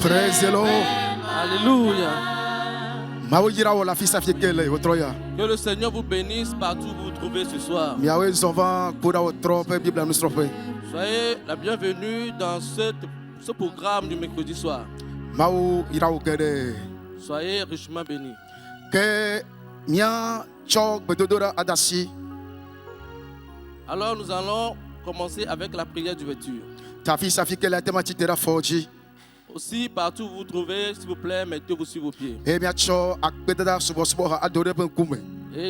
Praise the Lord. Alléluia. Que le Seigneur vous bénisse partout où vous vous trouvez ce soir. Soyez la bienvenue dans ce programme du mercredi soir. Soyez richement bénis. Alors nous allons commencer avec la prière d'ouverture. Aussi, partout où vous vous trouvez, s'il vous plaît, mettez-vous sur vos pieds. Et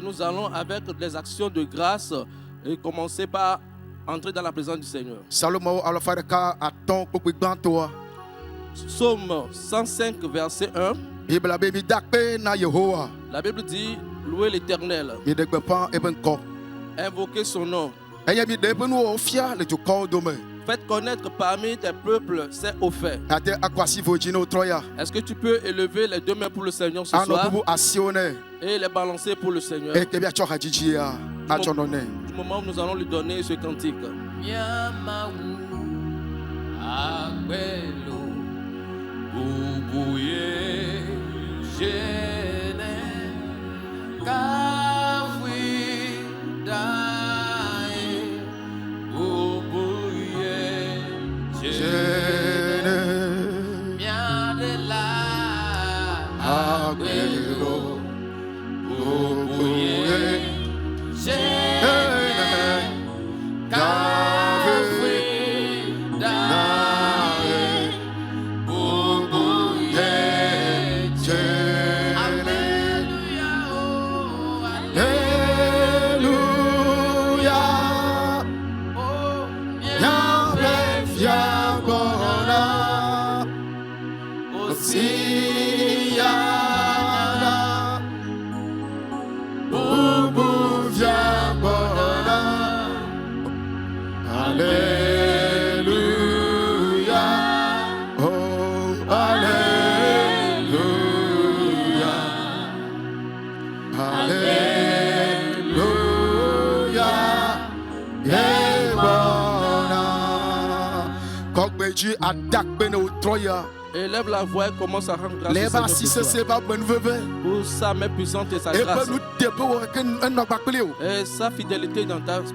nous allons avec des actions de grâce et commencer par entrer dans la présence du Seigneur. Psaume 105, verset 1. La Bible dit, louez l'Éternel. Invoquez son nom. Faites connaître parmi tes peuples ses hauts faits. Est-ce que tu peux élever les deux mains pour le Seigneur ce soir et les balancer pour le Seigneur? Du moment où nous allons lui donner ce cantique. Élève la voix et commence à rendre grâce pour sa main puissante et sa grâce et sa fidélité dans ta vie.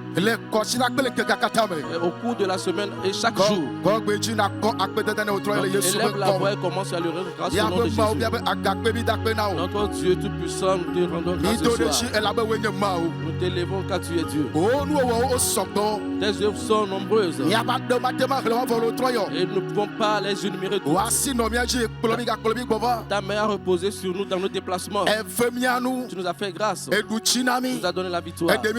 Au cours de la semaine et chaque jour. Donc, élève la voix et commence à lui rendre grâce au nom de Jésus. Notre Dieu tout-puissant, nous te rendons grâce ce soir. Nous t'élevons car tu es Dieu. Tes œuvres sont nombreuses et nous ne pouvons pas les énumérer toutes. Ta main a reposé sur nous dans nos déplacements. Tu nous as fait grâce. Tu nous as donné la victoire. Tu nous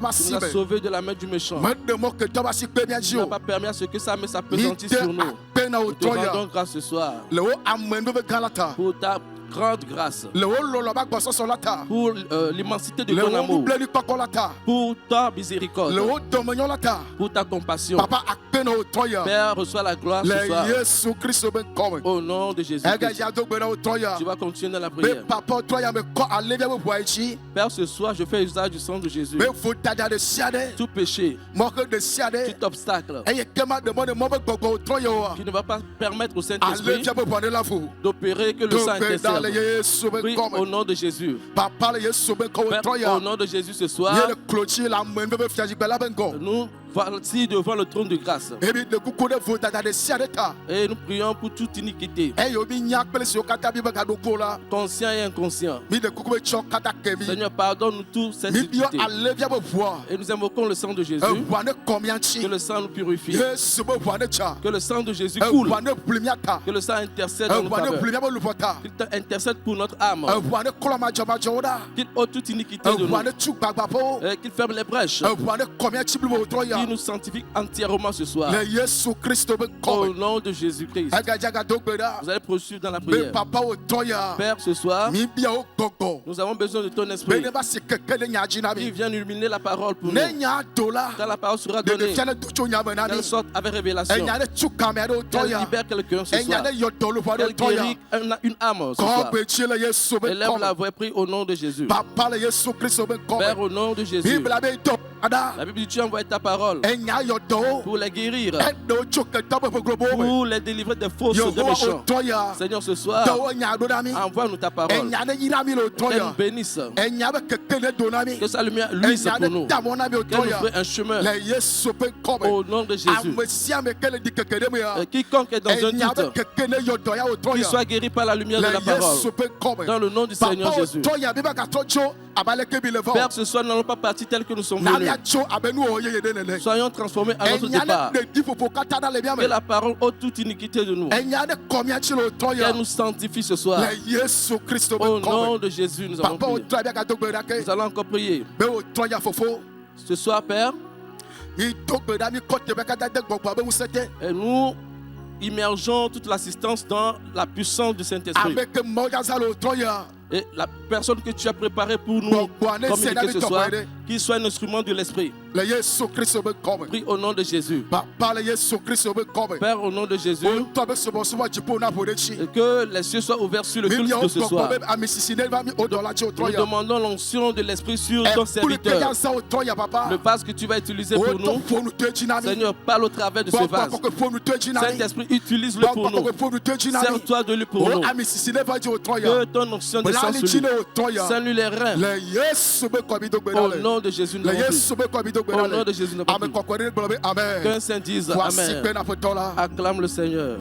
as sauvés de la main du méchant. Tu n'as pas permis à ce que sa main s'appesantisse sur nous. Nous te rendons grâce ce soir pour ta grande grâce, pour l'immensité de ton amour, pour ta miséricorde, pour ta compassion. Père, reçois la gloire ce soir. Au nom de Jésus. Tu vas continuer dans la prière. Père, ce soir, je fais usage du sang de Jésus. Tout péché, tout obstacle qui ne va pas permettre au Saint-Esprit d'opérer que le sang intercède. Prie au nom de Jésus. Père, au nom de Jésus ce soir, nous voici devant le trône de grâce. Et nous prions pour toute iniquité, conscient et inconscient. Seigneur, pardonne-nous tous cette iniquité. Et nous invoquons le sang de Jésus. Que le sang nous purifie. Que le sang de Jésus coule. Que le sang intercède dans nos faveurs. Qu'il intercède pour notre âme. Qu'il ôte toute iniquité de nous. Et qu'il ferme les brèches. Qu'il nous sanctifie entièrement ce soir. Au nom de Jésus-Christ. Vous allez poursuivre dans la prière. Père, ce soir, nous avons besoin de ton esprit. Il vient illuminer la parole pour nous. Quand la parole sera donnée, qu'elle sorte avec révélation. Qu'elle libère quelqu'un ce soir. Qu'elle guérit une âme ce soir. Élève la voix et prie au nom de Jésus. Père, au nom de Jésus. La Bible dit, tu as envoyé ta parole pour les guérir, pour les délivrer des fausses de méchants. Seigneur, ce soir, envoie-nous ta parole. Qu'elle nous bénisse. Que sa lumière luise pour nous. Qu'elle nous fait un chemin. Au nom de Jésus. Quiconque est dans un doute, qu'il soit guéri par la lumière de la parole. Dans le nom du Seigneur Jésus. Père, ce soir, nous n'allons pas partir tel que nous sommes venus. Soyons transformés à notre départ. Que la parole ôte toute iniquité de nous. Qu'elle nous sanctifie ce soir. Au nom de Jésus, nous allons prier. Nous allons encore prier. Ce soir, Père, et nous immergeons toute l'assistance dans la puissance du Saint-Esprit. Et la personne que tu as préparée pour nous communiquer ce soir, qu'il soit un instrument de l'Esprit. Prie au nom de Jésus. Père, au nom de Jésus, et que les cieux soient ouverts sur le culte de ce soir. Nous demandons l'onction de l'Esprit sur ton serviteur. Le vase que tu vas utiliser pour nous, Seigneur, parle au travers de ce vase. Saint-Esprit, utilise-le pour nous. Sers-toi de lui pour nous. Que ton onction descende sur lui. Salue les reins. Au nom de Jésus, nous avons prié. Au nom de Jésus, nous avons prié. Qu'un saint dise Amen. Acclame le Seigneur.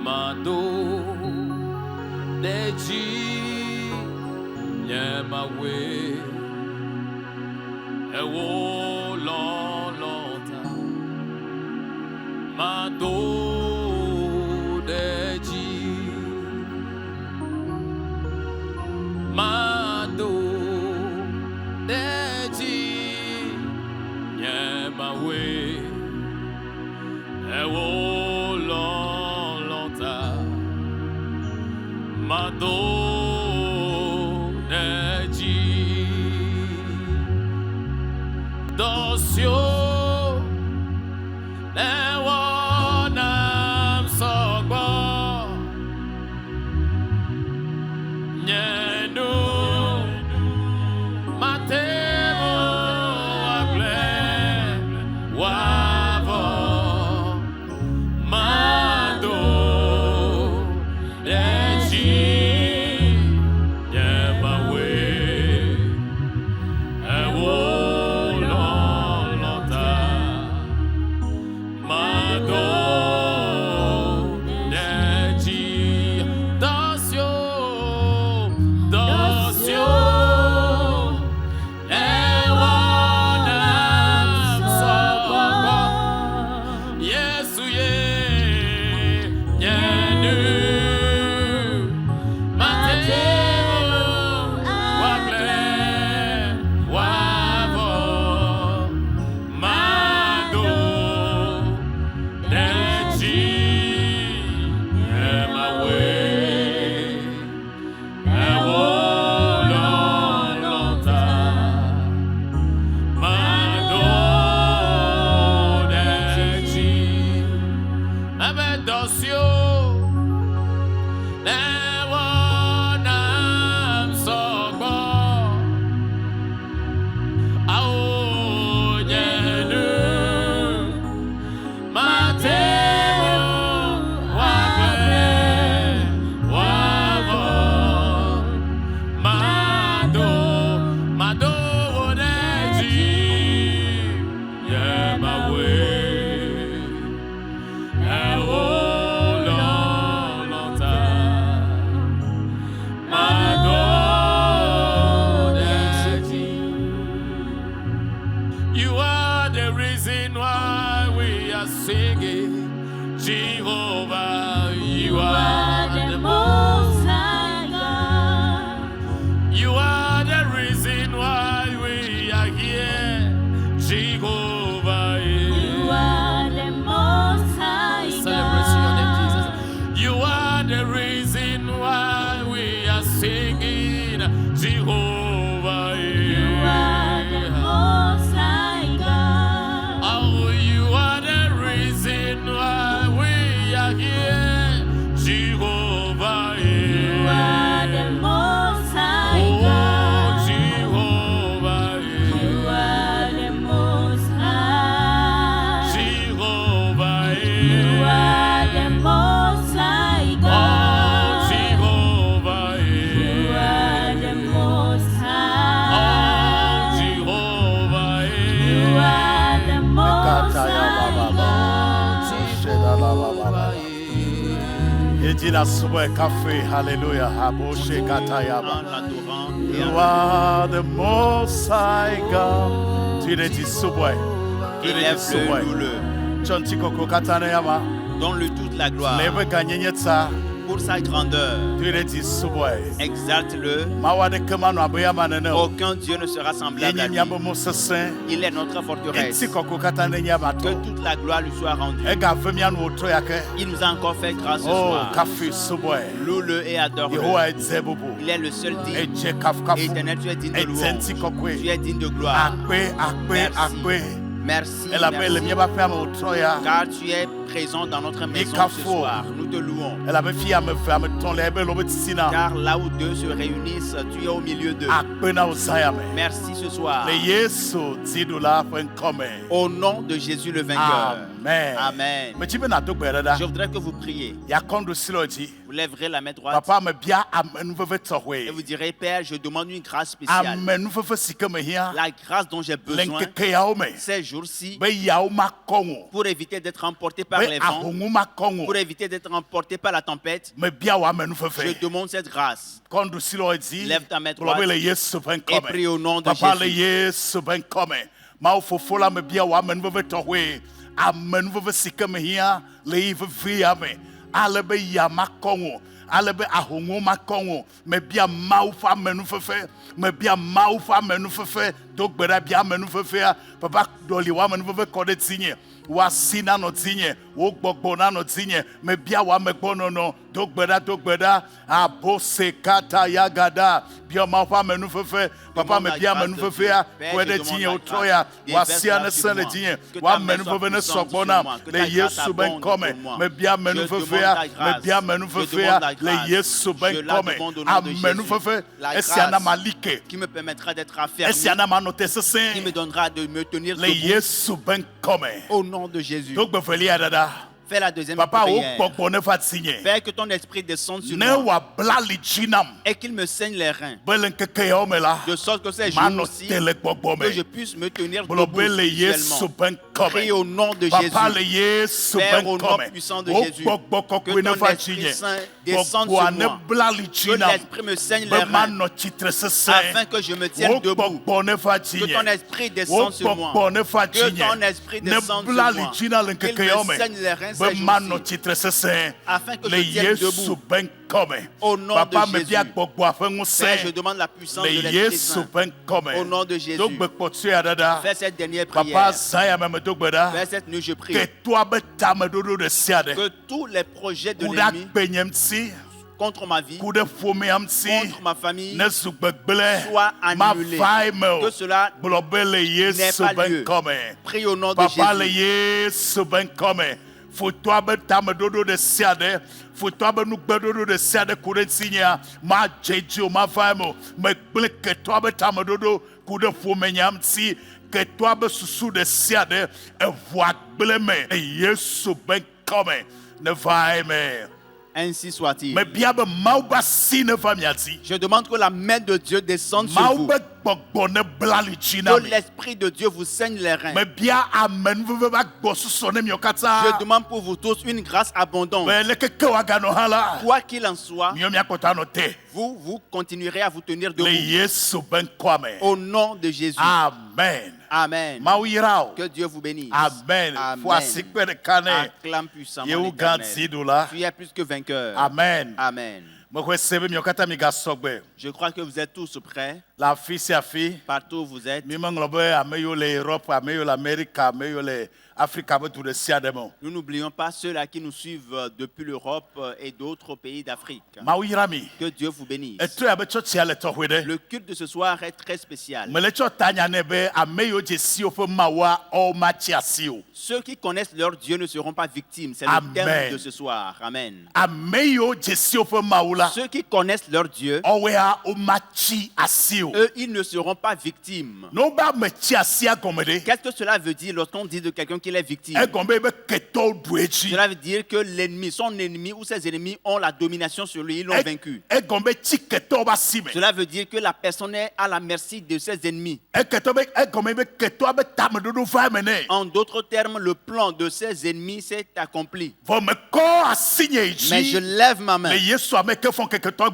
Mando Deji Yemawe Ewo Lolota Mando Deji Mando Deji Yemawe Ewo Lolota Mando Deji Dosyo Ewo Nam Sogbo Nyenu Matemo Wagle Wavo Mando Deji the reason why we are singing Jehovah. You are the Most High God. Oh, you are the reason why we are here, Jehovah. You are the Most High God. Jehovah. You are the Most High. Jehovah. You are the Most High God. Jehovah. You are the Most High. Jehovah. You are the Most High Hallelujah. You are the Most High God. Tu l'as dit Subway. Élève-le, donne-lui toute la gloire pour sa grandeur. Tu l'as dit Subway. Exalte-le. Aucun Dieu ne sera semblable à lui. Il est notre forteresse. Que toute la gloire lui soit rendue. Il nous a encore fait grâce ce soir. Loue-le et adore-le. Il est le seul digne. Éternel, tu es digne de louange. Tu es digne de gloire. Merci. Car tu es présent dans notre maison ce soir. Nous te louons. Car là où deux se réunissent, tu es au milieu d'eux. Merci ce soir. Au nom de Jésus le vainqueur. Amen. Je voudrais que vous priez. Vous lèverez la main droite et vous direz, Père, je demande une grâce spéciale. La grâce dont j'ai besoin ces jours-ci pour éviter d'être emporté par les vents, pour éviter d'être emporté par la tempête. Je demande cette grâce. Lève ta main droite et prie au nom de Jésus. alebe ahongo makongo me bia mau fa menu fefe me bia mau fa menu fefe dogbera bia menu fefe papa doli wa menu fefe kode tinye wa sina no tinye wo gbogbo na no tinye me bia wa me gbono no dogbera abose kata yagada bia mau fa menu fefe papa me bia menu fefe kode tinye otroya wa sia ne sene tinye wa menu fefe ne sogbona le Yesu ben come me bia menu fefe me bia menu fefe le Yesu ben come amenu fefe esiana malike qui me permettra d'être affermi, esiana manote sesen qui me donnera de me tenir le Yesu ben come au nom de Jésus. donc be feli adada. Fais la deuxième Papa, prière. Fais que ton esprit descende sur moi et qu'il me saigne les reins. De sorte que ces jours-ci, que je puisse me tenir debout spirituellement. Prie au nom de Jésus. Père, au nom puissant de Jésus, que ton Esprit Saint descende sur moi. Que l'Esprit me saigne les reins afin que je me tienne debout. Que ton Esprit descende sur moi. Que ton Esprit descende sur moi. Qu'il me saigne les reins afin que je tienne debout. Au nom de Jésus. Père, je demande la puissance de l'Esprit Saint. Au nom de Jésus. Fais cette dernière prière. Fais cette nuit, je prie. Que tous les projets de l'ennemi contre ma vie, contre ma famille, soient annulés. Que cela n'ait pas lieu. Prie au nom de Jésus. Faut-toi be tamedodo de siade, faut-toi be nugbedodo de siade kuretinya, ma jeju ma faimo, me blek que toi be tamedodo kude fomenyamti, que toi be susu de siade, e voit bleme, e Yesu ben come, ne vaime. Ainsi soit-il. Je demande que la main de Dieu descende sur vous. Que l'Esprit de Dieu vous saigne les reins. Je demande pour vous tous une grâce abondante. Quoi qu'il en soit, vous continuerez à vous tenir debout. Au nom de Jésus. Amen. Amen. Que Dieu vous bénisse. Amen. Acclame puissamment l'Éternel. Tu es plus que vainqueur. Amen. Amen. Je crois que vous êtes tous prêts. La fille, c'est la fille. Partout où vous êtes. Nous n'oublions pas ceux-là qui nous suivent depuis l'Europe et d'autres pays d'Afrique. Que Dieu vous bénisse. Le culte de ce soir est très spécial. Ceux qui connaissent leur Dieu ne seront pas victimes. C'est le thème de ce soir. Amen. Ceux qui connaissent leur Dieu, eux, ils ne seront pas victimes. Qu'est-ce que cela veut dire lorsqu'on dit de quelqu'un qu'il est victime? Cela veut dire que l'ennemi, son ennemi ou ses ennemis ont la domination sur lui, ils l'ont vaincu. Cela veut dire que la personne est à la merci de ses ennemis. En d'autres termes, le plan de ses ennemis s'est accompli. Mais je lève ma main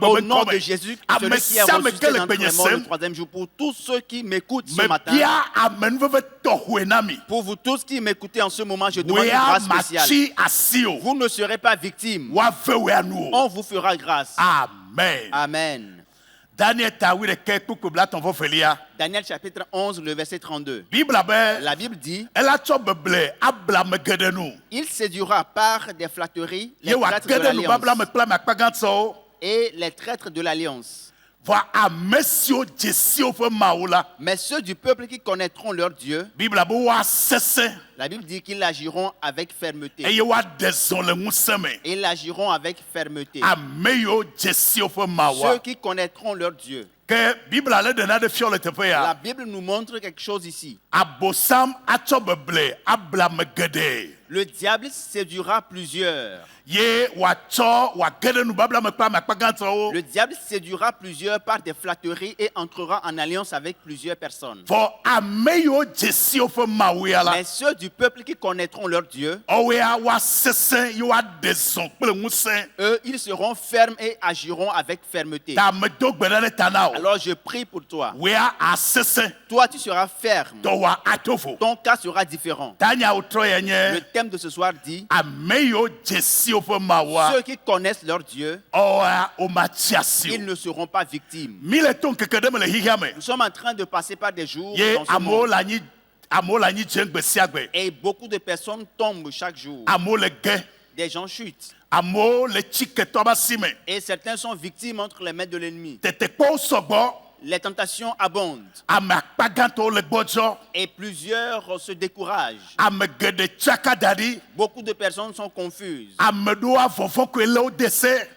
au nom de Jésus, celui qui est ressuscité d'entre les morts le troisième jour, pour tous ceux qui m'écoutent ce matin. Pour vous tous qui m'écoutez en ce moment, je demande une grâce spéciale. Vous ne serez pas victime. On vous fera grâce. Amen. Amen. Daniel chapitre 11, le verset 32. La Bible dit: il séduira par des flatteries les traîtres de l'alliance et les traîtres de l'alliance. Mais ceux du peuple qui connaîtront leur Dieu, la Bible dit qu'ils agiront avec fermeté. Ils agiront avec fermeté. Ceux qui connaîtront leur Dieu. La Bible nous montre quelque chose ici. Le diable séduira plusieurs. Le diable séduira plusieurs par des flatteries et entrera en alliance avec plusieurs personnes. Mais ceux du peuple qui connaîtront leur Dieu, eux, ils seront fermes et agiront avec fermeté. Alors je prie pour toi. Toi, tu seras ferme. Ton cas sera différent. Le thème de ce soir dit: ceux qui connaissent leur Dieu, ils ne seront pas victimes. Nous sommes en train de passer par des jours dans ce monde. Et beaucoup de personnes tombent chaque jour. Des gens chutent. Et certains sont victimes entre les mains de l'ennemi. Les tentations abondent. Et plusieurs se découragent. Beaucoup de personnes sont confuses.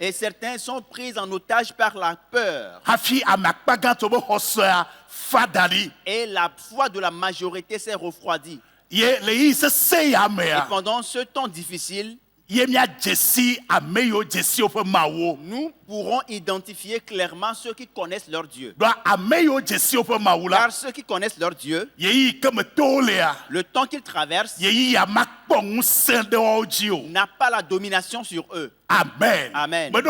Et certains sont pris en otage par la peur. Et la foi de la majorité s'est refroidie. Et pendant ce temps difficile, nous pourrons identifier clairement ceux qui connaissent leur Dieu. Car ceux qui connaissent leur Dieu, le temps qu'ils traversent n'a pas la domination sur eux. Amen. Amen. Je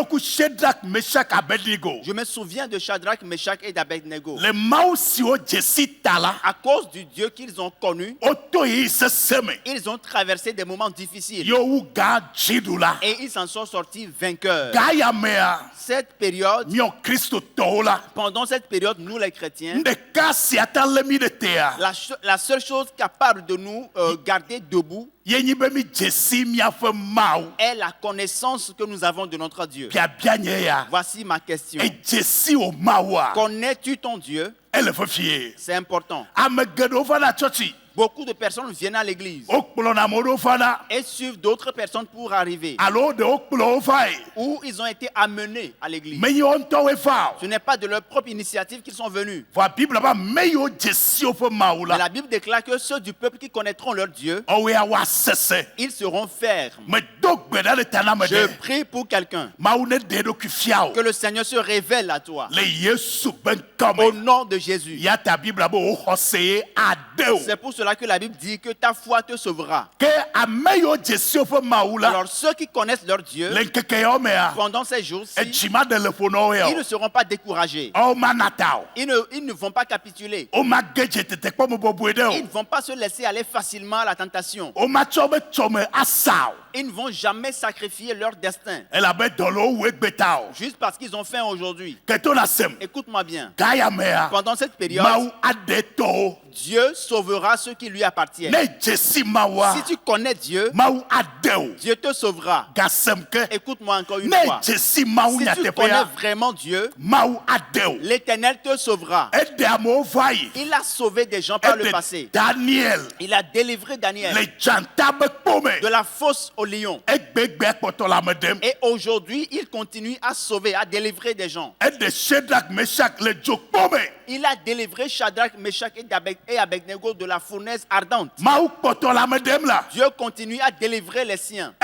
me souviens de Shadrach, Meshach et d'Abednego. À cause du Dieu qu'ils ont connu, ils ont traversé des moments difficiles. Et ils s'en sont sortis vainqueurs. Cette période, pendant cette période, nous les chrétiens, la seule chose capable de nous garder debout est la connaissance que nous avons de notre Dieu. Voici ma question. Connais-tu ton Dieu? C'est important. Beaucoup de personnes viennent à l'église et suivent d'autres personnes pour arriver. Ou ils ont été amenés à l'église. Ce n'est pas de leur propre initiative qu'ils sont venus. Mais la Bible déclare que ceux du peuple qui connaîtront leur Dieu, ils seront fermes. Je prie pour quelqu'un. Que le Seigneur se révèle à toi. Au nom de Jésus. C'est pour cela que la Bible dit que ta foi te sauvera. Alors ceux qui connaissent leur Dieu, pendant ces jours-ci, ils ne seront pas découragés. Ils ne vont pas capituler. Ils ne vont pas se laisser aller facilement à la tentation. Ils ne vont jamais sacrifier leur destin. Juste parce qu'ils ont faim aujourd'hui. Écoute-moi bien. Pendant cette période, Dieu sauvera ceux qui lui appartiennent. Si tu connais Dieu, Dieu te sauvera. Écoute-moi encore une fois. Si tu connais vraiment Dieu, l'Éternel te sauvera. Il a sauvé des gens par le passé. Il a délivré Daniel de la fosse au lion. Et aujourd'hui, il continue à sauver, à délivrer des gens. Il a délivré Shadrach, Meshach et Abednego de la fournaise ardente. Dieu continue à délivrer les siens.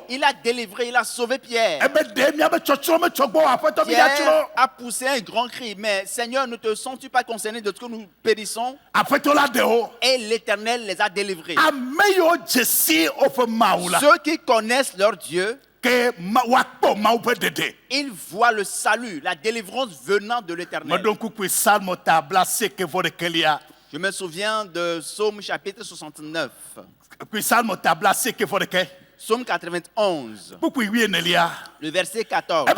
Il a délivré, il a sauvé Pierre. Pierre a poussé un grand cri. Mais Seigneur, ne te sens-tu pas concerné de ce que nous périssons? Et l'Éternel les a délivrés. Ceux qui connaissent leur Dieu, ils voient le salut, la délivrance venant de l'Éternel. Je me souviens de Psaume chapitre 69. Psaume 91. Le verset 14.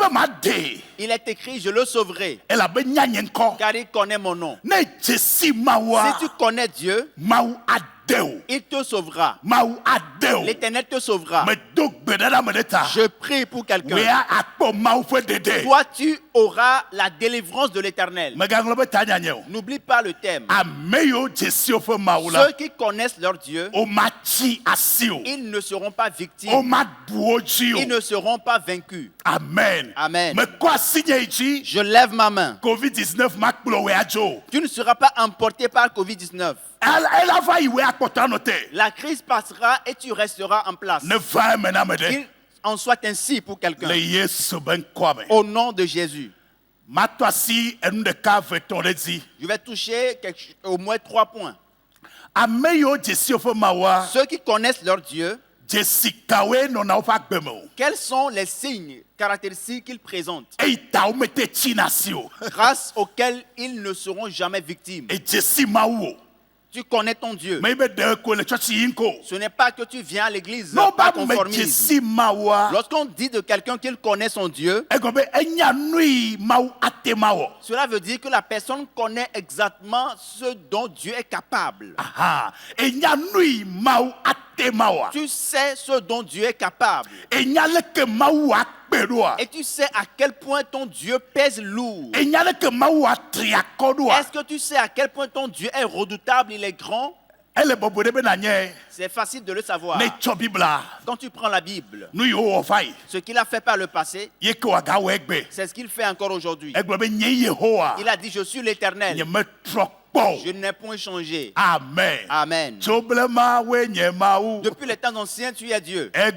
Il est écrit, je le sauverai, car il connaît mon nom. Si tu connais Dieu, il te sauvera. L'Éternel te sauvera. Je prie pour quelqu'un. Toi, tu auras la délivrance de l'Éternel. N'oublie pas le thème. Ceux qui connaissent leur Dieu, ils ne seront pas victimes. Ils ne seront pas vaincus. Amen. Amen. Je lève ma main. COVID-19 tu ne seras pas emporté par COVID-19. La crise passera et tu resteras en place. Qu'il en soit ainsi pour quelqu'un. Au nom de Jésus. Je vais toucher au moins 3 points. Ceux qui connaissent leur Dieu, quels sont les signes caractéristiques qu'ils présentent, grâce auxquels ils ne seront jamais victimes? Tu connais ton Dieu. Ce n'est pas que tu viens à l'église par conformisme. Lorsqu'on dit de quelqu'un qu'il connaît son Dieu, cela veut dire que la personne connaît exactement ce dont Dieu est capable. Tu sais ce dont Dieu est capable. Et tu sais à quel point ton Dieu pèse lourd. Est-ce que tu sais à quel point ton Dieu est redoutable, il est grand? C'est facile de le savoir. Quand tu prends la Bible, ce qu'il a fait par le passé, c'est ce qu'il fait encore aujourd'hui. Il a dit, je suis l'Éternel. Je n'ai point changé. Amen. Amen. Depuis les temps anciens, tu es Dieu. Et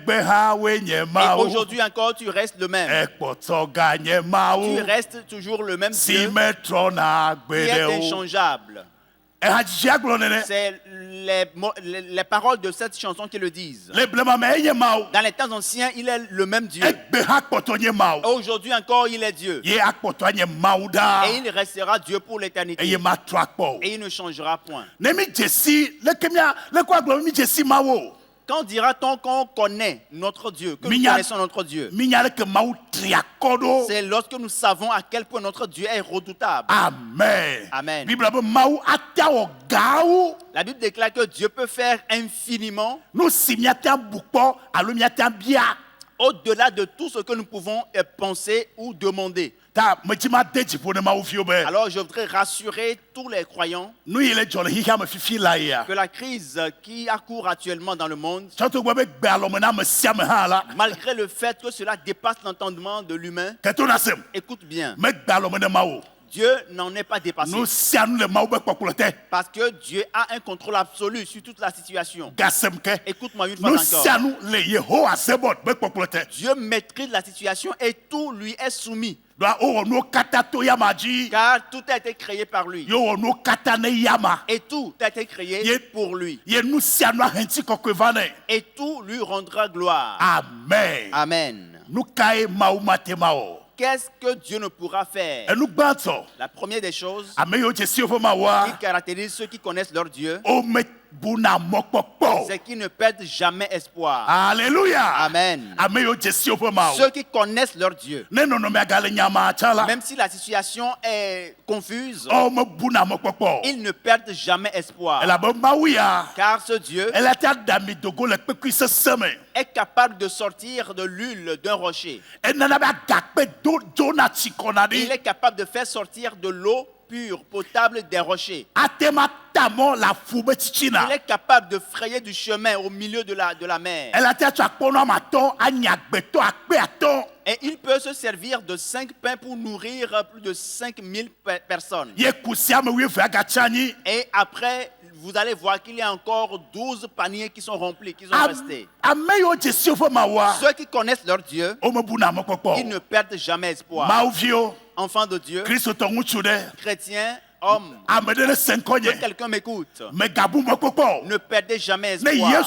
aujourd'hui encore, tu restes le même. Tu restes toujours le même Dieu qui est inchangeable. C'est les paroles de cette chanson qui le disent. Dans les temps anciens, il est le même Dieu. Aujourd'hui encore, il est Dieu. Et il restera Dieu pour l'éternité. Et il ne changera point. Quand dira-t-on qu'on connaît notre Dieu, que nous connaissons notre Dieu? C'est lorsque nous savons à quel point notre Dieu est redoutable. Amen. Amen. La Bible déclare que Dieu peut faire infiniment au-delà de tout ce que nous pouvons penser ou demander. Alors je voudrais rassurer tous les croyants que la crise qui accourt actuellement dans le monde, malgré le fait que cela dépasse l'entendement de l'humain, écoute bien, Dieu n'en est pas dépassé. Parce que Dieu a un contrôle absolu sur toute la situation. Écoute-moi une fois encore. Dieu maîtrise la situation et tout lui est soumis. Car tout a été créé par lui. Et tout a été créé pour lui. Et tout lui rendra gloire. Amen. Amen. Qu'est-ce que Dieu ne pourra faire? La première des choses qui caractérise ceux qui connaissent leur Dieu, c'est qu'ils ne perdent jamais espoir. Alléluia. Amen. Ceux qui connaissent leur Dieu, même si la situation est confuse, ils ne perdent jamais espoir. Car ce Dieu est capable de sortir de l'huile d'un rocher. Il est capable de faire sortir de l'eau pure, potable des rochers. Il est capable de frayer du chemin au milieu de la mer. Et il peut se servir de 5 pains pour nourrir plus de 5000 personnes. Et après, vous allez voir qu'il y a encore 12 paniers qui sont remplis, qui sont restés. Ceux qui connaissent leur Dieu, ils ne perdent jamais espoir. Enfants de Dieu, chrétiens, hommes, que quelqu'un m'écoute, ne perdez jamais espoir.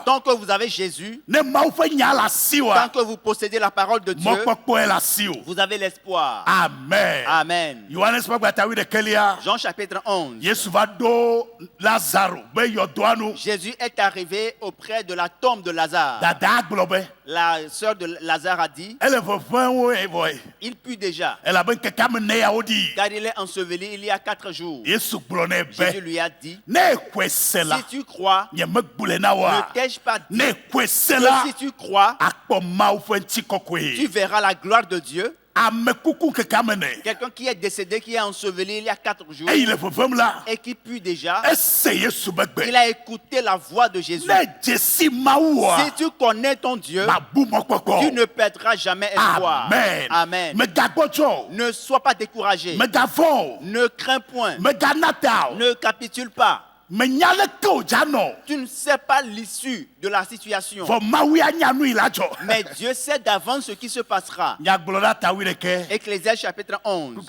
Tant que vous avez Jésus, tant que vous possédez la parole de Dieu, vous avez l'espoir. Amen. Amen. Jean chapitre 11. Jésus est arrivé auprès de la tombe de Lazare. La sœur de Lazare a dit, il pue déjà, car il est enseveli il y a 4 jours. Jésus lui a dit, si tu crois, ne t'ai-je pas dit que si tu crois, tu verras la gloire de Dieu? Quelqu'un qui est décédé, qui est enseveli il y a 4 jours et qui pue déjà, il a écouté la voix de Jésus. Si tu connais ton Dieu, tu ne perdras jamais espoir. Amen. Ne sois pas découragé. Ne crains point. Ne capitule pas. Tu ne sais pas l'issue de la situation. Mais Dieu sait d'avance ce qui se passera. Ecclésiaste chapitre 11,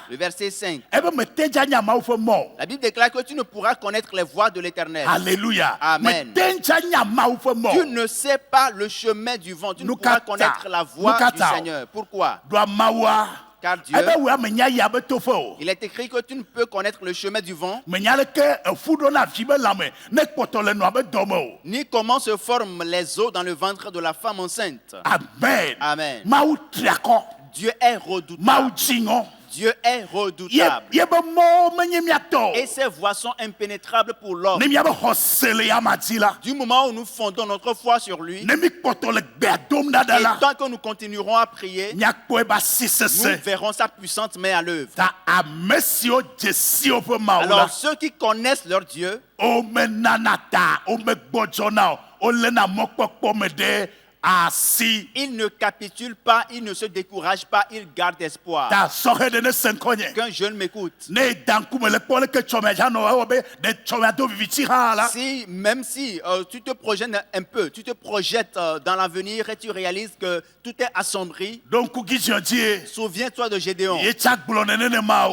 le verset 5. La Bible déclare que tu ne pourras connaître les voies de l'Éternel. Alléluia. Amen. Tu ne sais pas le chemin du vent. Tu ne pourras connaître la voie du Seigneur. Pourquoi? Car Dieu, il est écrit que tu ne peux connaître le chemin du vent, ni comment se forment les os dans le ventre de la femme enceinte. Amen. Amen. Dieu est redoutable. Dieu est redoutable. Et ses voies sont impénétrables pour l'homme. Du moment où nous fondons notre foi sur lui, et tant que nous continuerons à prier, nous verrons sa puissante main à l'œuvre. Alors ceux qui connaissent leur Dieu, il ne capitule pas, il ne se décourage pas, il garde espoir. Qu'un jeune m'écoute. Si, même si tu te projettes un peu, tu te projettes dans l'avenir et tu réalises que tout est assombri, souviens-toi de Gédéon.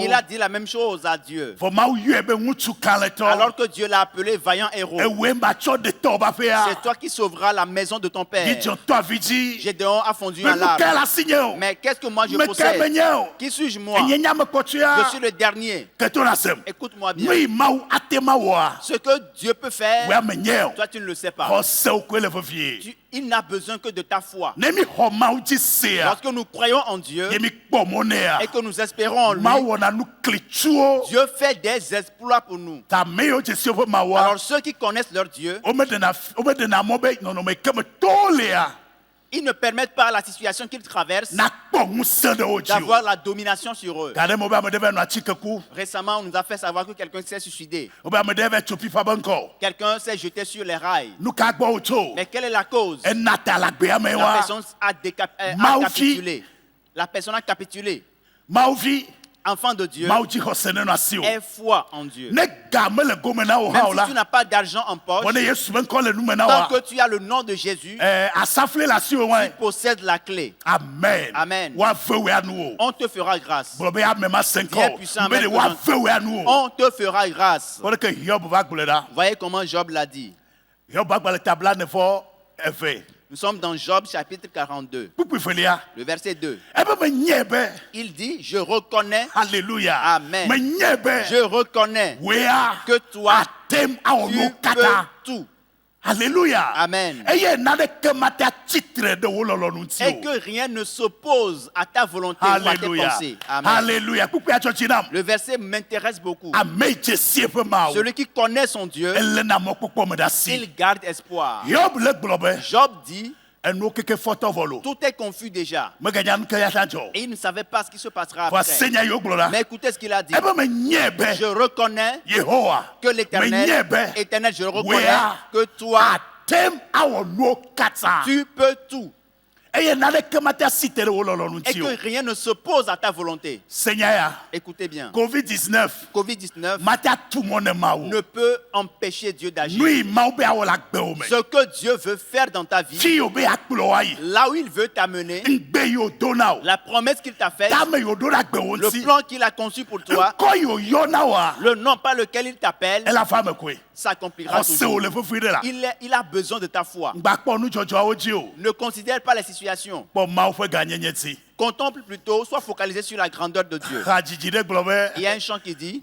Il a dit la même chose à Dieu. Alors que Dieu l'a appelé vaillant héros. C'est toi qui sauveras la maison de ton père. Gédéon a fondu en larmes. Mais qu'est-ce que moi je possède? Qui suis-je moi? Je suis le dernier. Écoute-moi bien. Ce que Dieu peut faire, toi tu ne le sais pas. Il n'a besoin que de ta foi. Lorsque nous croyons en Dieu et que nous espérons en lui, Dieu fait des exploits pour nous. Alors ceux qui connaissent leur Dieu, ils ne permettent pas à la situation qu'ils traversent d'avoir la domination sur eux. Récemment, on nous a fait savoir que quelqu'un s'est suicidé. Quelqu'un s'est jeté sur les rails. Mais quelle est la cause? La personne a capitulé. La personne a capitulé. Enfant de Dieu, aie foi en Dieu. Même si tu n'as pas d'argent en poche, tant que tu as le nom de Jésus, tu possèdes la clé. Amen. Amen. On te fera grâce. Dieu puissant, on te fera grâce. Voyez comment Job l'a dit. Nous sommes dans Job chapitre 42, le verset 2. Il dit, je reconnais, Alléluia. Amen, je reconnais que toi, Tu peux tout. Alléluia. Amen. Et que rien ne s'oppose à ta volonté ou à tes pensées. Amen. Alléluia. Le verset m'intéresse beaucoup. Celui qui connaît son Dieu, il garde espoir. Job dit, tout est confus déjà. Et il ne savait pas ce qui se passera après. Mais écoutez ce qu'il a dit. Je reconnais que l'Éternel, Éternel, je reconnais que toi, tu peux tout. Et que rien ne s'oppose à ta volonté. Seigneur, écoutez bien. COVID-19 ne peut empêcher Dieu d'agir. Ce que Dieu veut faire dans ta vie, là où il veut t'amener, la promesse qu'il t'a faite, le plan qu'il a conçu pour toi, le nom par lequel il t'appelle, s'accomplira toujours. Il a besoin de ta foi. Ne considère pas les situations. Contemple plutôt, sois focalisé sur la grandeur de Dieu. Il y a un chant qui dit,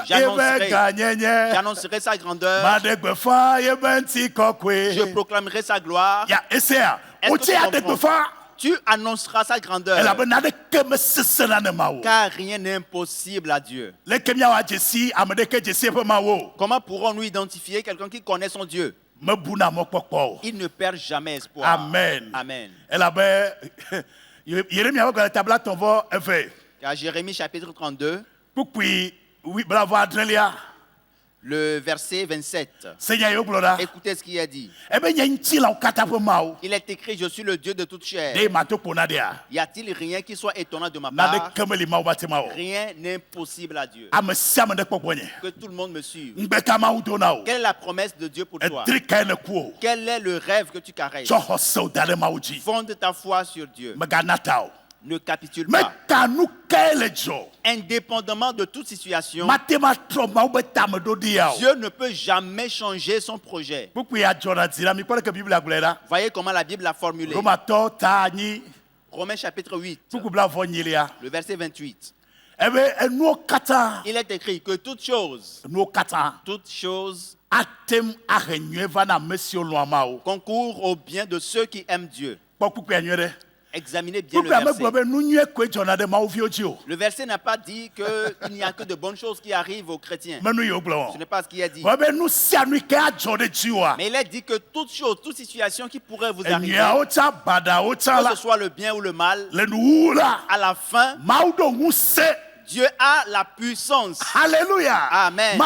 j'annoncerai sa grandeur, je proclamerai sa gloire. Tu annonceras sa grandeur, car rien n'est impossible à Dieu. Comment pourrons-nous identifier quelqu'un qui connaît son Dieu? Il ne perd jamais espoir. Amen. Amen. Car Jérémie chapitre 32, le verset 27. Écoutez ce qu'il a dit. Il est écrit, je suis le Dieu de toute chair. Y a-t-il rien qui soit étonnant de ma part? Rien n'est impossible à Dieu. Que tout le monde me suive. Quelle est la promesse de Dieu pour toi? Quel est le rêve que tu caresses? Fonde ta foi sur Dieu. Ne capitule pas. Indépendamment de toute situation, Dieu ne peut jamais changer son projet. Voyez comment la Bible l'a formulé. Romains chapitre 8, le verset 28. Il est écrit que toute chose concourt au bien de ceux qui aiment Dieu. Examinez bien le verset. Le verset n'a pas dit qu'il n'y a que de bonnes choses qui arrivent aux chrétiens. Ce n'est pas ce qu'il a dit. Mais il a dit que toute chose, toute situation qui pourrait vous arriver, que ce soit le bien ou le mal, à la fin, Dieu a la puissance. Alléluia. Amen.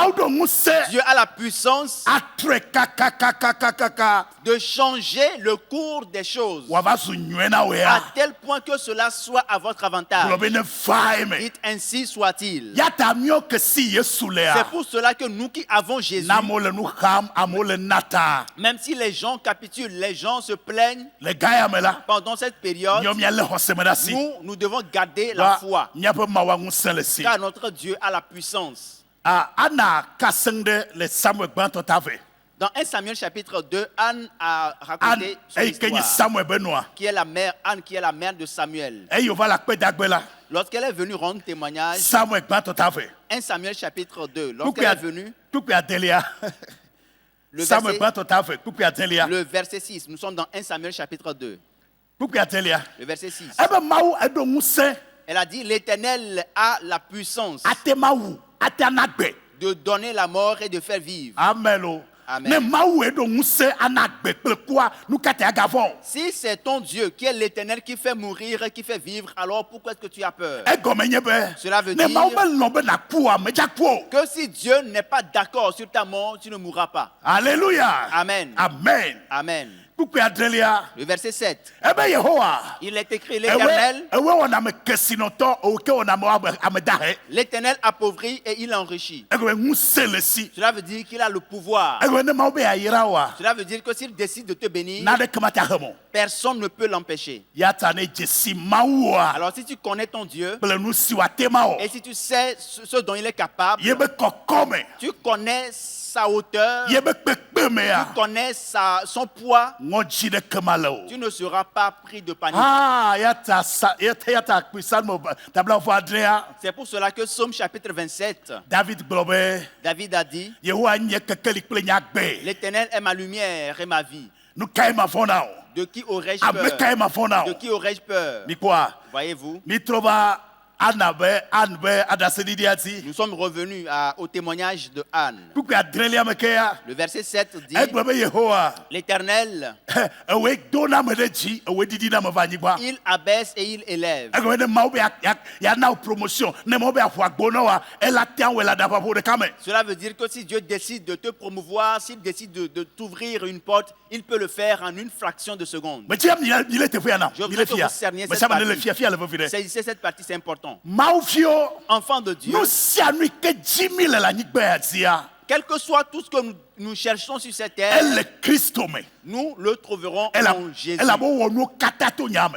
Dieu a la puissance de changer le cours des choses à tel point que cela soit à votre avantage. Dites ainsi soit-il. C'est pour cela que nous qui avons Jésus, même si les gens capitulent, les gens se plaignent pendant cette période, nous devons garder la foi. Car notre Dieu a la puissance. Dans 1 Samuel chapitre 2, Anne a raconté son histoire, qui est la mère, Anne qui est la mère de Samuel. Lorsqu'elle est venue rendre témoignage, 1 Samuel chapitre 2, lorsqu'elle est venue, le verset 6, nous sommes dans 1 Samuel chapitre 2, le verset 6. Elle a dit, l'Éternel a la puissance de donner la mort et de faire vivre. Amen. Amen. Si c'est ton Dieu qui est l'Éternel qui fait mourir et qui fait vivre, alors pourquoi est-ce que tu as peur? Cela veut dire que si Dieu n'est pas d'accord sur ta mort, tu ne mourras pas. Alléluia. Amen. Amen. Amen. Le verset 7. Il est écrit, l'Éternel appauvrit et il enrichit. Cela veut dire qu'il a le pouvoir. Cela veut dire que s'il décide de te bénir, Personne ne peut l'empêcher. Alors si tu connais ton Dieu, et si tu sais ce dont il est capable, tu connais sa hauteur, tu connais son poids, tu ne seras pas pris de panique. C'est pour cela que Psaume chapitre 27, David a dit, l'Éternel est ma lumière et ma vie. De qui aurais-je peur? De qui aurais-je peur? Voyez-vous? Nous sommes revenus au témoignage de Anne. Le verset 7 dit, l'Éternel, il abaisse et il élève. Cela veut dire que si Dieu décide de te promouvoir, s'il décide de t'ouvrir une porte, il peut le faire en une fraction de seconde. Je voudrais que vous cerniez cette partie. Saisissez cette partie, c'est important. Enfant de Dieu, quel que soit tout ce que nous cherchons sur cette terre, nous le trouverons en Jésus.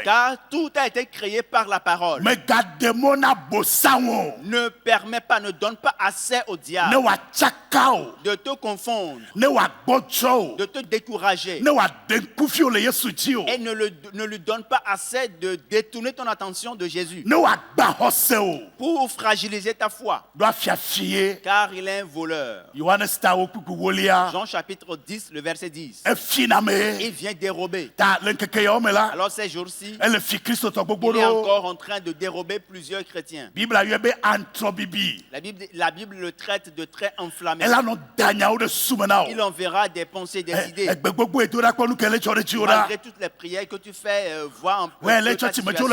Car tout a été créé par la parole. Ne permets pas, ne donne pas assez au diable de te confondre, de te décourager, et ne lui donne pas assez de détourner ton attention de Jésus pour fragiliser ta foi, car il est un voleur. Jean chapitre 10, le verset 10. Il vient dérober. Alors ces jours-ci, il est encore en train de dérober plusieurs chrétiens. La Bible le traite de très enflammé. Il enverra des pensées, des idées. Malgré toutes les prières que tu fais, vois un peu ta situation.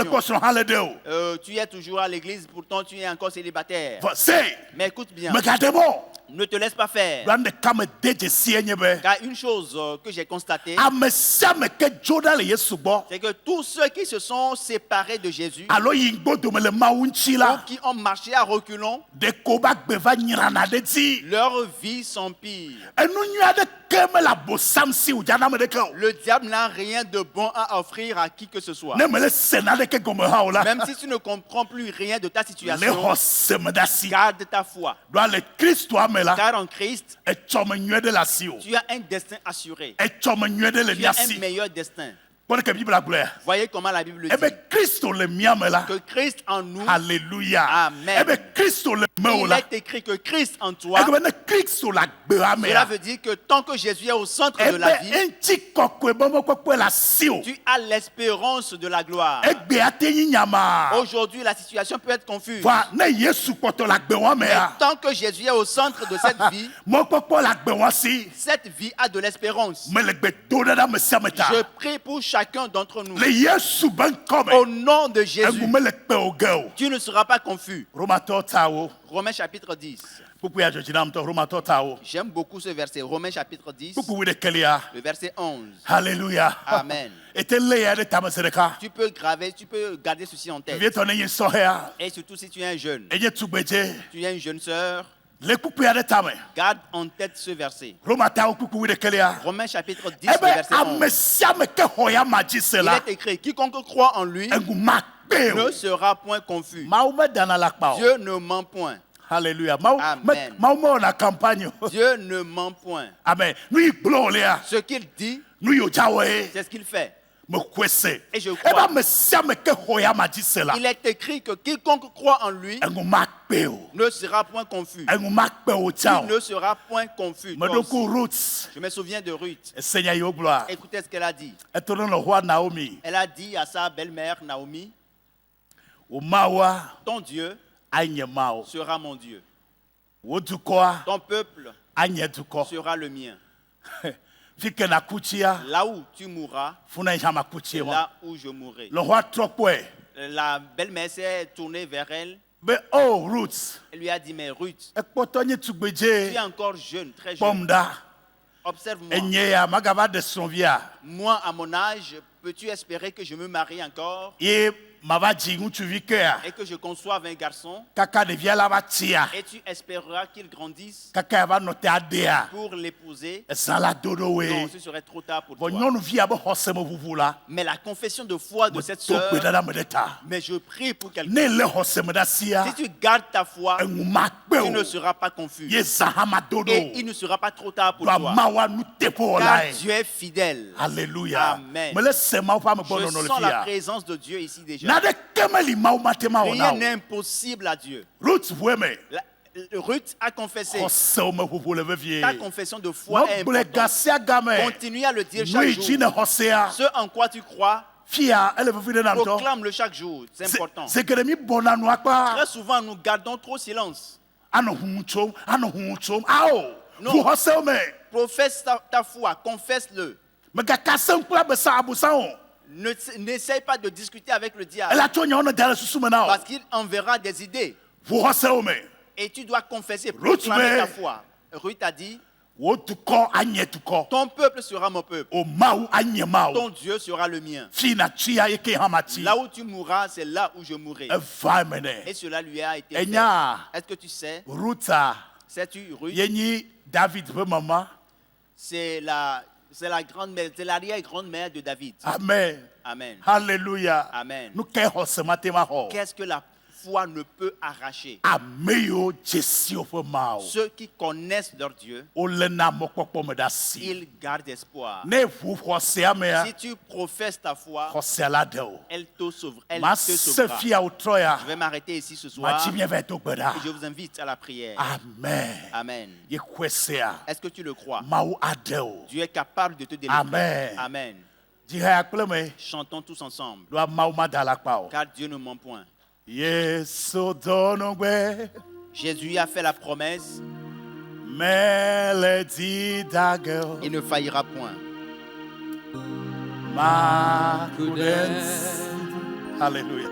Tu es toujours à l'église, pourtant tu es encore célibataire. Mais écoute bien. Ne te laisse pas faire. Car une chose que j'ai constatée, c'est que tous ceux qui se sont séparés de Jésus, ou qui ont marché à reculons, leur vie s'empire. Le diable n'a rien de bon à offrir à qui que ce soit. Même si tu ne comprends plus rien de ta situation, garde ta foi. Car en Christ, tu as un destin assuré. Tu as un meilleur destin. Voyez comment la Bible dit que Christ en nous. Alléluia. Amen. Il est écrit que Christ en toi. Cela veut dire que tant que Jésus est au centre de la vie, tu as l'espérance de la gloire. Aujourd'hui, la situation peut être confuse. Mais tant que Jésus est au centre de cette vie a de l'espérance. Je prie pour chacun d'entre nous. Au nom de Jésus, tu ne seras pas confus. Romains chapitre 10. J'aime beaucoup ce verset. Romains chapitre 10, le verset 11. Alléluia. Amen. Tu peux garder ceci en tête. Et surtout si tu es un jeune, tu es une jeune sœur, garde en tête ce verset. Romains chapitre 10, le verset 11. Il est écrit, quiconque croit en lui ne sera point confus. Dieu ne ment point. Alléluia. Amen. Dieu ne ment point. Amen. Ce qu'il dit, c'est ce qu'il fait. Et je crois. Il est écrit que quiconque croit en lui ne sera point confus. Tu ne seras point confus. Je me souviens de Ruth. Écoutez ce qu'elle a dit. Elle a dit à sa belle-mère Naomi, ton Dieu sera mon Dieu. Ton peuple sera le mien. Là où tu mourras, c'est là où je mourrai. La belle-mère s'est tournée vers elle. Elle lui a dit, mais Ruth, tu es encore jeune, très jeune. Observe-moi. Moi, à mon âge, peux-tu espérer que je me marie encore? et que je conçoive un garçon, et tu espéreras qu'il grandisse pour l'épouser, non, ce serait trop tard pour toi. Mais la confession de foi de cette sœur, mais je prie pour qu'elle si tu gardes ta foi, tu ne seras pas confus et il ne sera pas trop tard pour toi, car Dieu est fidèle. Alléluia. Amen. Je sens la présence de Dieu ici déjà. Rien n'est impossible à Dieu. Ruth a confessé. Ta confession de foi est importante. Continue à le dire chaque jour. Ce en quoi tu crois, proclame-le chaque jour. C'est important. Très souvent, nous gardons trop silence. Non. Professe ta foi, confesse-le. N'essaye pas de discuter avec le diable, parce qu'il enverra des idées. Et tu dois confesser, proclamer ta foi. Ruth a dit, ton peuple sera mon peuple, ton Dieu sera le mien. Là où tu mourras, c'est là où je mourrai. Et cela lui a été fait. Est-ce que tu sais, sais-tu, Ruth, David, maman, c'est la grande-mère, c'est l'arrière-grande-mère de David. Amen. Amen. Alléluia. Amen. Qu'est-ce que la foi ne peut arracher? Ceux qui connaissent leur Dieu, ils gardent espoir. Si tu professes ta foi, elle te sauvera. Je vais m'arrêter ici ce soir et je vous invite à la prière. Amen. Amen. Est-ce que tu le crois? Dieu est capable de te délivrer. Amen. Amen. Chantons tous ensemble, car Dieu ne ment point. Jésus a fait la promesse, il ne faillira point. Alléluia.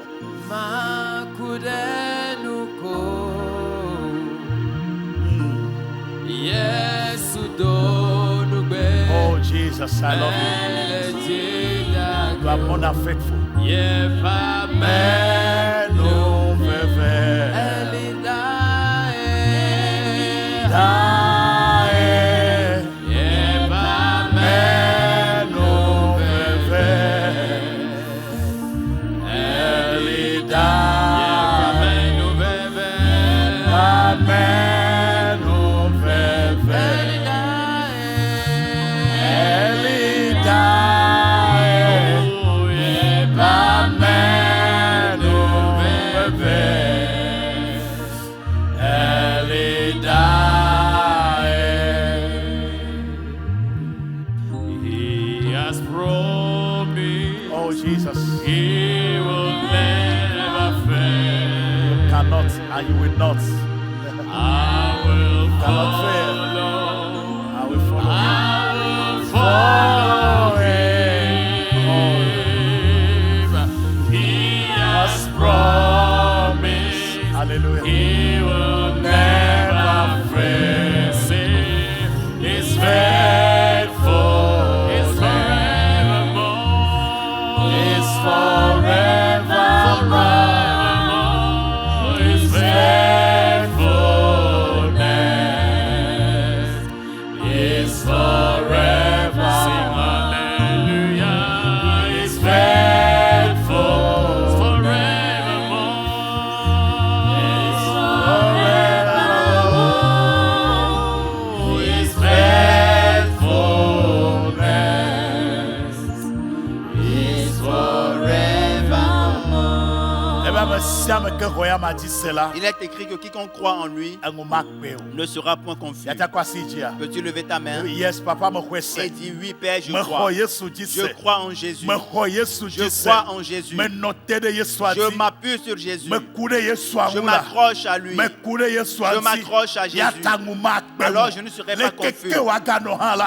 Oh Jesus, I love you. You are more than faithful. And you will not. I will follow. I will follow. I will follow him. He has promised. Hallelujah. He will never fail. He's faithful. He's forevermore. He's forevermore. Il est écrit que quiconque croit en lui ne sera point confus. Peux-tu lever ta main et dire oui Père, je crois. Je crois en Jésus. Je crois en Jésus. Je m'appuie sur Jésus. Je m'accroche à lui. Je m'accroche à Jésus. Alors je ne serai pas confus.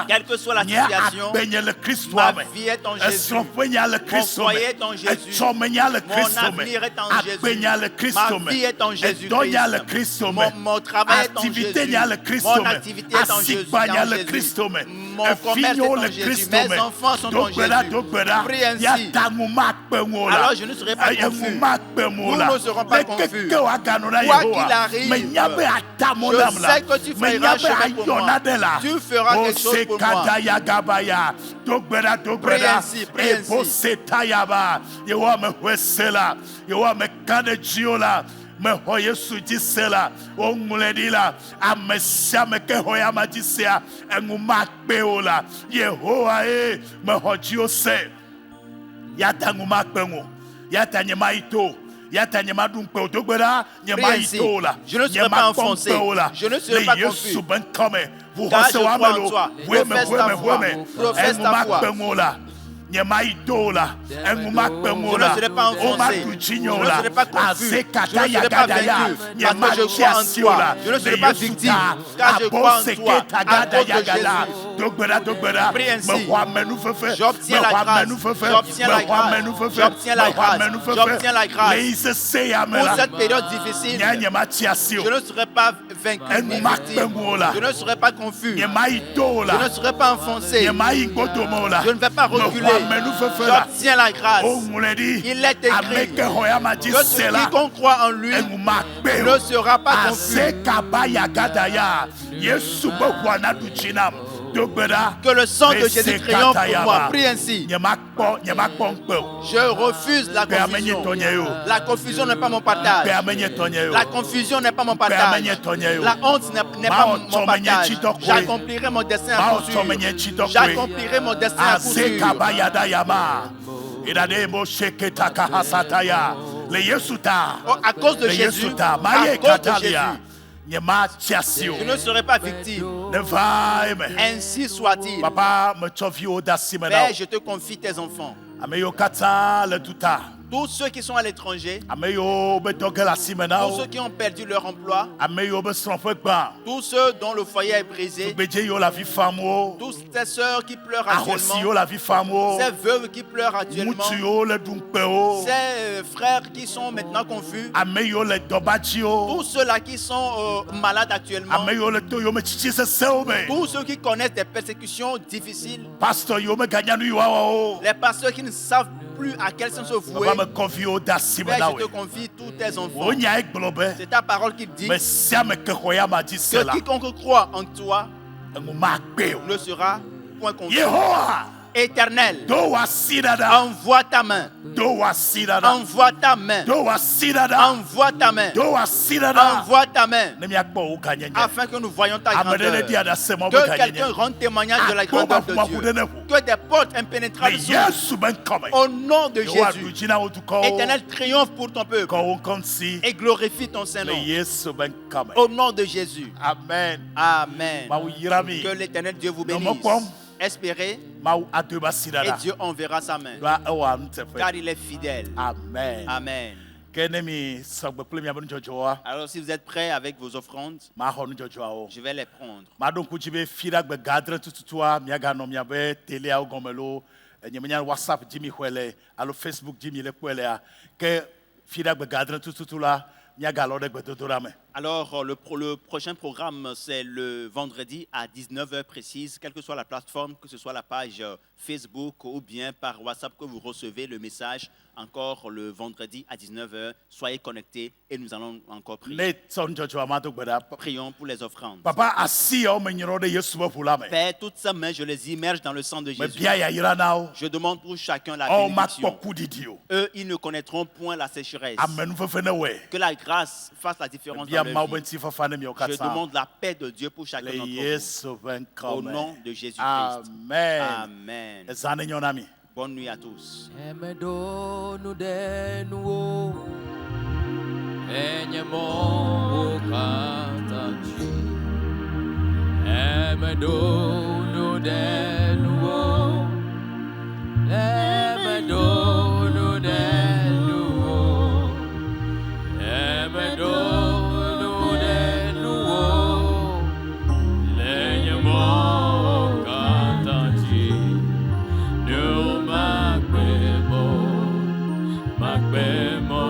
Quelle que soit la situation, ma vie est en Jésus. Mon foyer est en Jésus. Mon avenir est en Jésus. Ma vie est en Jésus. Mon travail est en Jésus. Mon activité est en Jésus. Mon commerce est en Jésus. Mes enfants sont en Jésus. Prie ainsi. Alors je ne serai pas confus. Nous ne serons pas confus. Quoi qu'il arrive, je sais que tu feras chemin pour moi. Tu feras quelque chose pour moi. Prie ainsi, prie ainsi. Me hoye suji sela o nguledi la amesia me ke hoya majisia enguma pe ola Yehowa me hoji ose ya tanguma pengo ya tanyema ito ya tanyema dumpe odogbera nyema ito la je ne serai pas enfoncé je ne serai pas confus car je crois en toi professe ta foi professe ta foi. Je ne serai pas enfoncé, je ne serai pas confus, je ne serai pas vaincu, parce que je crois en toi. Je ne serai pas victime, car je crois en toi, à cause de Jésus. Prie ainsi, j'obtiens la grâce, j'obtiens la grâce, j'obtiens la grâce, j'obtiens la grâce. Pour cette période difficile, je ne serai pas vaincu, je ne serai pas confus, je ne serai pas enfoncé, je ne vais pas reculer. J'obtiens la grâce. Il est écrit que quiconque croit en lui ne sera pas confus. Que le sang de Jésus triomphe pour moi. Prie ainsi. Je refuse la confusion. La confusion n'est pas mon partage. La confusion n'est pas mon partage. La honte n'est pas mon partage. J'accomplirai mon destin à coup sûr. J'accomplirai mon destin à coup sûr. À cause de Jésus. À cause de Jésus. Je ne serai pas victime. Ainsi soit-il. Père, je te confie tes enfants. Tous ceux qui sont à l'étranger, tous ceux qui ont perdu leur emploi, tous ceux dont le foyer est brisé, tous ces sœurs qui pleurent actuellement, ces veuves qui pleurent actuellement, ces frères qui sont maintenant confus, tous ceux-là qui sont malades actuellement, tous ceux qui connaissent des persécutions difficiles, les pasteurs qui ne savent plus à quel sens se vouer. Père, je te confie tous tes enfants. C'est ta parole qui dit que quiconque croit en toi ne sera point confus. Éternel, envoie ta main. Envoie ta main. Envoie ta main. Envoie ta main. Afin que nous voyions ta grandeur. Que quelqu'un rende témoignage de la grandeur de Dieu. Que des portes impénétrables s'ouvrent. Au nom de Jésus. Éternel, triomphe pour ton peuple. Et glorifie ton Saint-Nom. Au nom de Jésus. Amen. Amen. Que l'Éternel Dieu vous bénisse. Espérez et Dieu enverra sa main car il est fidèle. Amen. Amen. Alors si vous êtes prêts avec vos offrandes, je vais les prendre. Alors, le prochain programme, c'est le vendredi à 19h précise, quelle que soit la plateforme, que ce soit la page Facebook ou bien par WhatsApp que vous recevez le message. Encore le vendredi à 19h, soyez connectés et nous allons encore prier. Prions pour les offrandes. Père, toutes ces mains, je les immerge dans le sang de Jésus. Je demande pour chacun la bénédiction. Eux, ils ne connaîtront point la sécheresse. Que la grâce fasse la différence dans leur vie. Je demande la paix de Dieu pour chacun d'entre vous. Au nom de Jésus-Christ. Amen. Amen. Bonne nuit à tous. Macbemo